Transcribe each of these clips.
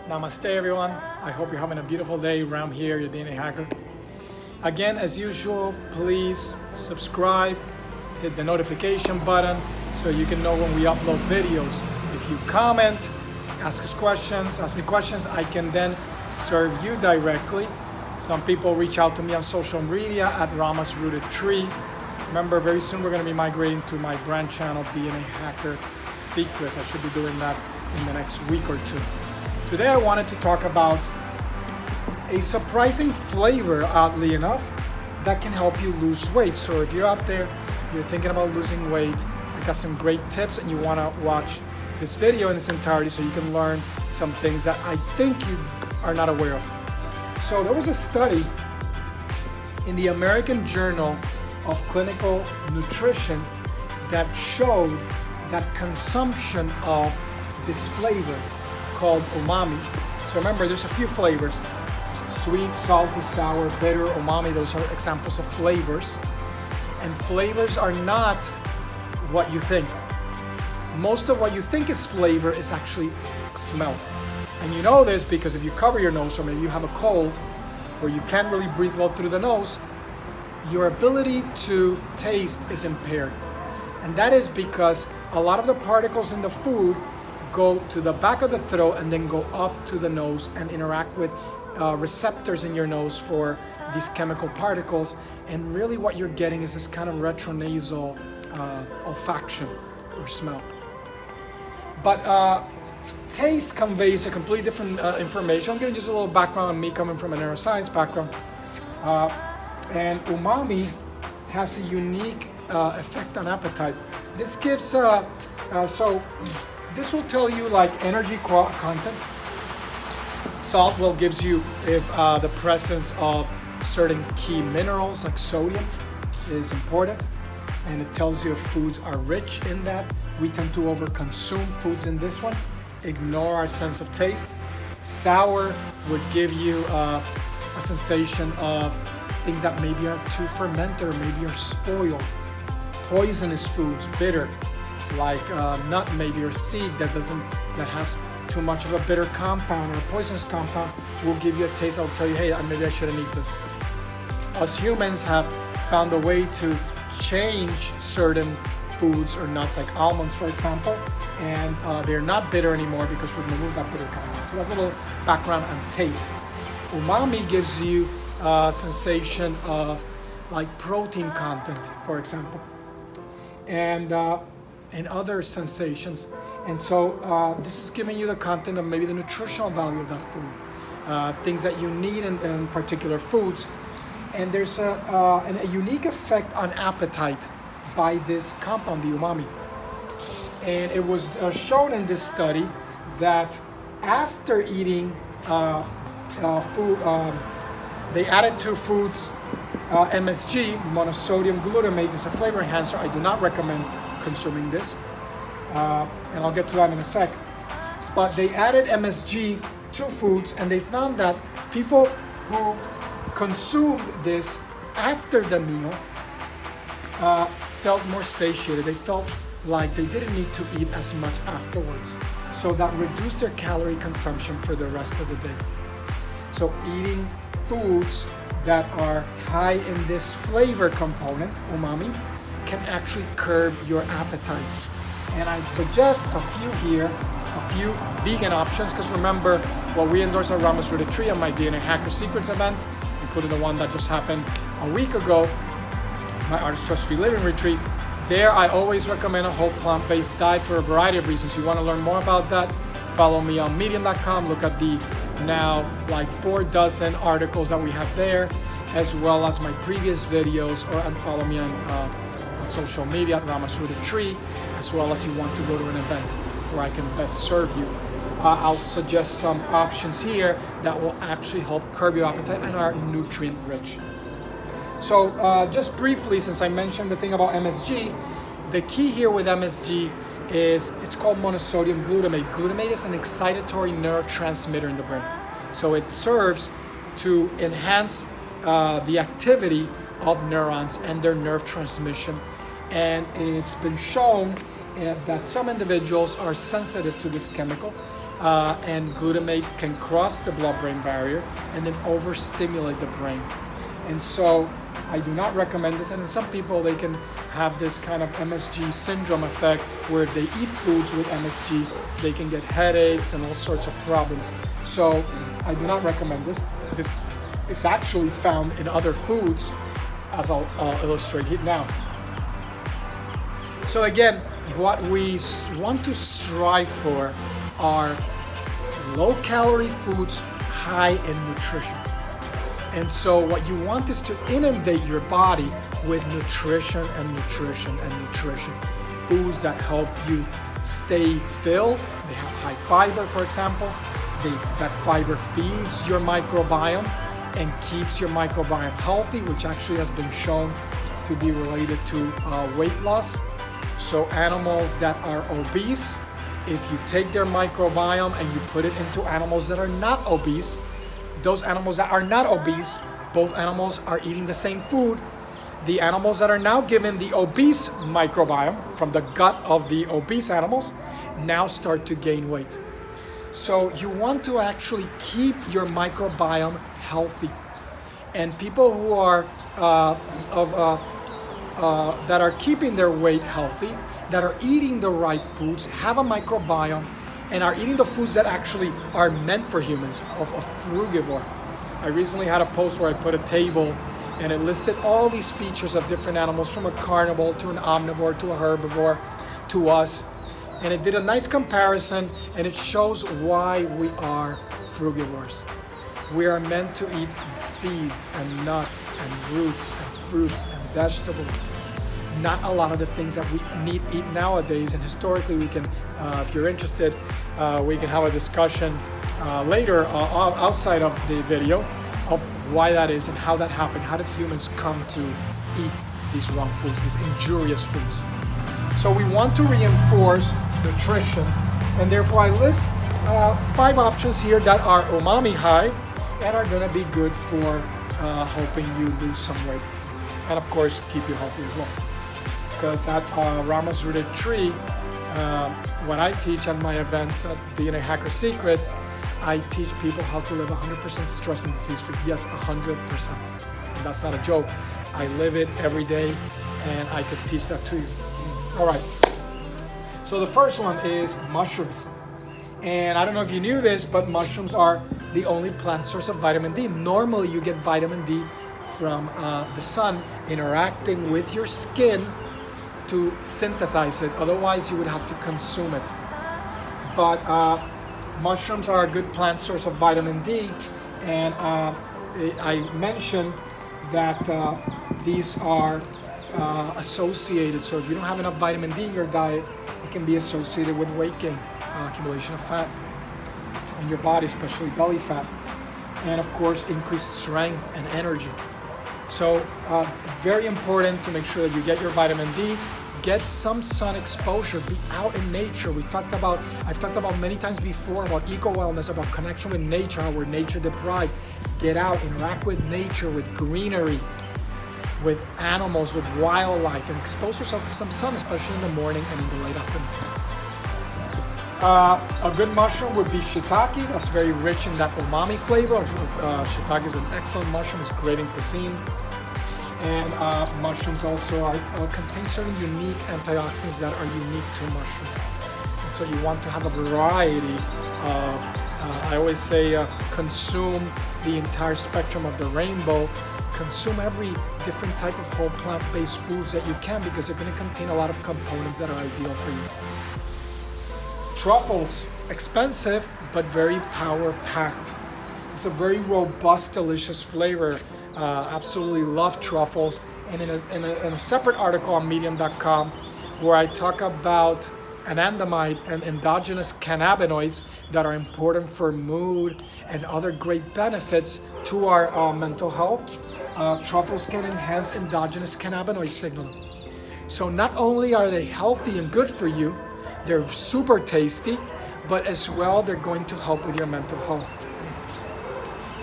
Namaste everyone. I hope you're having a beautiful day. Ram here, your DNA hacker. Again, as usual, please subscribe, hit the notification button so you can know when we upload videos. If you comment, ask me questions, I can then serve you directly. Some people reach out to me on social media at Rama's Rooted Tree. Remember, very soon we're going to be migrating to my brand channel, DNA Hacker Secrets. I should be doing that in the next week or two. Today I wanted to talk about a surprising flavor, oddly enough, that can help you lose weight. So if you're out there, you're thinking about losing weight, I got some great tips and you want to watch this video in its entirety so you can learn some things that I think you are not aware of. So there was a study in the American Journal of Clinical Nutrition that showed that consumption of this flavor called umami. So remember, there's a few flavors: sweet, salty, sour, bitter, umami. Those are examples of flavors. And flavors are not what you think. Most of what you think is flavor is actually smell. And you know this because if you cover your nose, or maybe you have a cold where you can't really breathe well through the nose, your ability to taste is impaired. And that is because a lot of the particles in the food go to the back of the throat and then go up to the nose and interact with receptors in your nose for these chemical particles. And really what you're getting is this kind of retronasal olfaction or smell. But taste conveys a completely different information. I'm gonna use a little background on me coming from a neuroscience background. And umami has a unique effect on appetite. This gives, this will tell you like energy content. Salt will gives you if the presence of certain key minerals like sodium is important, and it tells you if foods are rich in that. We tend to overconsume foods in this one, ignore our sense of taste. Sour would give you a sensation of things that maybe are too fermented or maybe are spoiled. Poisonous foods, bitter, like nut maybe or seed that has too much of a bitter compound or a poisonous compound, will give you a taste that will tell you, hey, maybe I shouldn't eat this. Us humans have found a way to change certain foods or nuts, like almonds for example, and they're not bitter anymore because we've removed that bitter compound. So that's a little background on taste. Umami gives you a sensation of like protein content, for example, and other sensations. And so this is giving you the content of maybe the nutritional value of that food, things that you need in particular foods. And there's a unique effect on appetite by this compound, the umami. And it was shown in this study that after eating food, they added to foods MSG, monosodium glutamate. This is a flavor enhancer. I do not recommend consuming this, and I'll get to that in a sec. But they added MSG to foods, and they found that people who consumed this after the meal felt more satiated. They felt like they didn't need to eat as much afterwards. So that reduced their calorie consumption for the rest of the day. So eating foods that are high in this flavor component, umami, can actually curb your appetite. And I suggest a few here, a few vegan options, because remember, what we endorse at Rama's Rooted Tree on my DNA Hacker Secrets event, including the one that just happened a week ago, my Artist Stress-Free Living Retreat. There, I always recommend a whole plant-based diet for a variety of reasons. You want to learn more about that? Follow me on medium.com. Look at the now like 4 dozen articles that we have there, as well as my previous videos, and follow me on social media at Rama's Rooted Tree, as well as you want to go to an event where I can best serve you. I'll suggest some options here that will actually help curb your appetite and are nutrient rich. So just briefly, since I mentioned the thing about MSG, the key here with MSG is it's called monosodium glutamate. Glutamate is an excitatory neurotransmitter in the brain. So it serves to enhance the activity of neurons and their nerve transmission. And it's been shown that some individuals are sensitive to this chemical, and glutamate can cross the blood-brain barrier and then overstimulate the brain. And so I do not recommend this. And in some people, they can have this kind of MSG syndrome effect where if they eat foods with MSG, they can get headaches and all sorts of problems. So I do not recommend this. This is actually found in other foods, as I'll illustrate it now. So again, what we want to strive for are low-calorie foods high in nutrition. And so what you want is to inundate your body with nutrition and nutrition and nutrition. Foods that help you stay filled. They have high fiber, for example. That fiber feeds your microbiome and keeps your microbiome healthy, which actually has been shown to be related to weight loss. So animals that are obese, if you take their microbiome and you put it into animals that are not obese, those animals that are not obese, both animals are eating the same food. The animals that are now given the obese microbiome from the gut of the obese animals now start to gain weight. So you want to actually keep your microbiome healthy. And people who are that are keeping their weight healthy, that are eating the right foods, have a microbiome, and are eating the foods that actually are meant for humans, of a frugivore. I recently had a post where I put a table and it listed all these features of different animals, from a carnivore to an omnivore to a herbivore to us. And it did a nice comparison, and it shows why we are frugivores. We are meant to eat seeds and nuts and roots and fruits and vegetables. Not a lot of the things that we eat nowadays. And historically, we can, if you're interested, we can have a discussion later outside of the video of why that is and how that happened. How did humans come to eat these wrong foods, these injurious foods? So we want to reinforce nutrition, and therefore I list 5 options here that are umami high and are going to be good for helping you lose some weight, and of course keep you healthy as well. Because at Rama's Rooted Tree, when I teach at my events at DNA Hacker Secrets, I teach people how to live 100% stress and disease free. Yes, 100%. And that's not a joke. I live it every day, and I could teach that to you. All right. So the first one is mushrooms. And I don't know if you knew this, but mushrooms are the only plant source of vitamin D. Normally, you get vitamin D from the sun interacting with your skin to synthesize it. Otherwise, you would have to consume it. But mushrooms are a good plant source of vitamin D, and I mentioned that these are associated. So if you don't have enough vitamin D in your diet, it can be associated with weight gain, accumulation of fat in your body, especially belly fat, and of course increased strength and energy. So very important to make sure that you get your vitamin D. Get some sun exposure. Be out in nature. I've talked about many times before about eco-wellness, about connection with nature, how we're nature deprived. Get out, interact with nature, with greenery, with animals, with wildlife, and expose yourself to some sun, especially in the morning and in the late afternoon. A good mushroom would be shiitake. That's very rich in that umami flavor. Shiitake is an excellent mushroom. It's great in cuisine. And mushrooms also contain certain unique antioxidants that are unique to mushrooms. And so you want to have a variety of, I always say, consume the entire spectrum of the rainbow. Consume every different type of whole plant-based foods that you can, because they're going to contain a lot of components that are ideal for you. Truffles, expensive, but very power-packed. It's a very robust, delicious flavor. Absolutely love truffles. And in a separate article on medium.com, where I talk about anandamide and endogenous cannabinoids that are important for mood and other great benefits to our mental health, truffles can enhance endogenous cannabinoid signaling. So not only are they healthy and good for you, they're super tasty, but as well they're going to help with your mental health.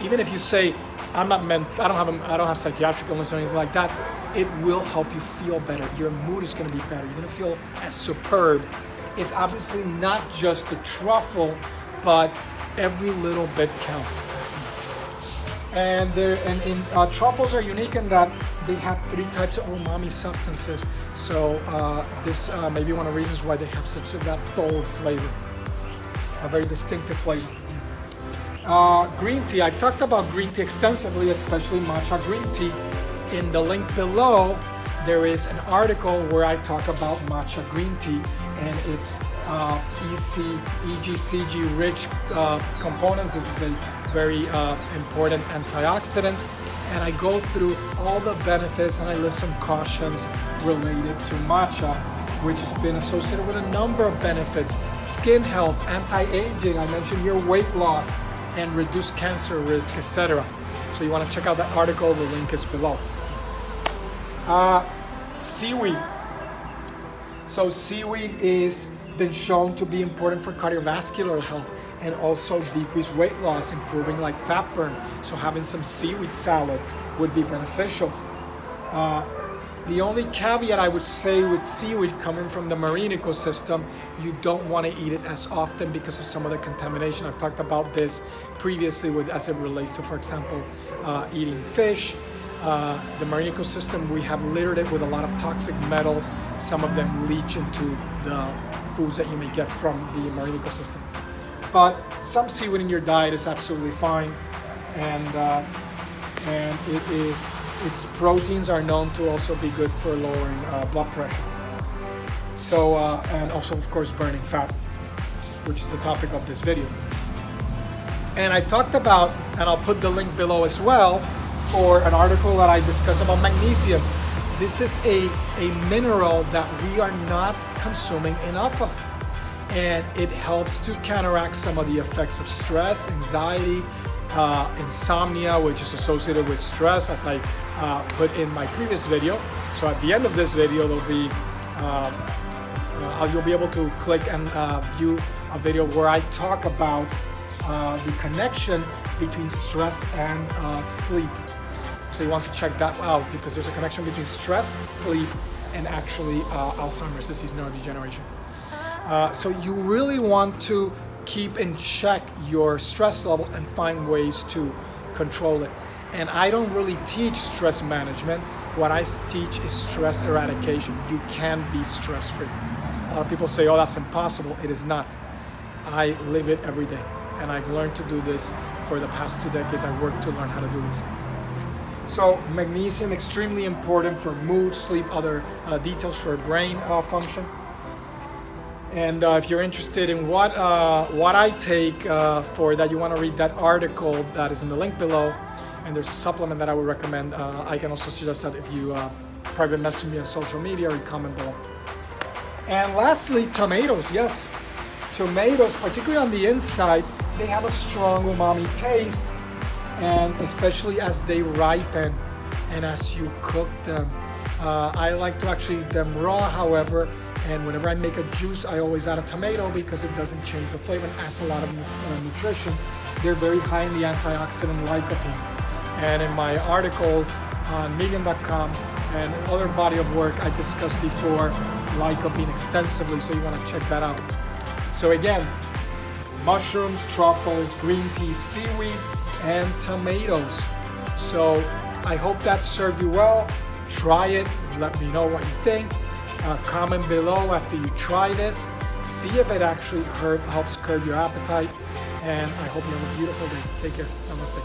Even if you say, I don't have psychiatric illness or anything like that. It will help you feel better. Your mood is going to be better. You're going to feel as superb. It's obviously not just the truffle, but every little bit counts. And truffles are unique in that they have 3 types of umami substances. So this may be one of the reasons why they have such that bold flavor, a very distinctive flavor. Green tea. I've talked about green tea extensively, especially matcha green tea. In the link below, there is an article where I talk about matcha green tea, and it's EGCG rich components. This is a very important antioxidant, and I go through all the benefits and I list some cautions related to matcha, which has been associated with a number of benefits: skin health, anti-aging, I mentioned here, weight loss, and reduce cancer risk, etc. So you want to check out that article, the link is below. Seaweed. So seaweed is been shown to be important for cardiovascular health and also decrease weight loss, improving like fat burn. So having some seaweed salad would be beneficial. The only caveat I would say with seaweed coming from the marine ecosystem, you don't want to eat it as often because of some of the contamination. I've talked about this previously as it relates to, for example, eating fish. The marine ecosystem, we have littered it with a lot of toxic metals. Some of them leach into the foods that you may get from the marine ecosystem. But some seaweed in your diet is absolutely fine, and its proteins are known to also be good for lowering blood pressure. So, and also, of course, burning fat, which is the topic of this video. And I've talked about, and I'll put the link below as well, for an article that I discuss about magnesium. This is a mineral that we are not consuming enough of. And it helps to counteract some of the effects of stress, anxiety, insomnia, which is associated with stress, as I put in my previous video. So at the end of this video, there'll be you'll be able to click and view a video where I talk about the connection between stress and sleep. So you want to check that out because there's a connection between stress, sleep, and actually Alzheimer's disease, neurodegeneration. So you really want to keep in check your stress level and find ways to control it. And I don't really teach stress management. What I teach is stress eradication. You can be stress-free. A lot of people say, oh, that's impossible. It is not. I live it every day. And I've learned to do this for the past 2 decades. I worked to learn how to do this. So magnesium, extremely important for mood, sleep, other details for brain function. And if you're interested in what I take for that, you want to read that article that is in the link below. And there's a supplement that I would recommend. I can also suggest that if you private message me on social media or you comment below. And lastly, tomatoes. Yes, tomatoes, particularly on the inside, they have a strong umami taste, and especially as they ripen and as you cook them. I like to actually eat them raw, however, and whenever I make a juice, I always add a tomato because it doesn't change the flavor and adds a lot of nutrition. They're very high in the antioxidant lycopene. And in my articles on medium.com and other body of work, I discussed before lycopene extensively, so you want to check that out. So again, mushrooms, truffles, green tea, seaweed, and tomatoes. So I hope that served you well. Try it, let me know what you think. Comment below after you try this. See if it actually helps curb your appetite. And I hope you have a beautiful day. Take care. Namaste.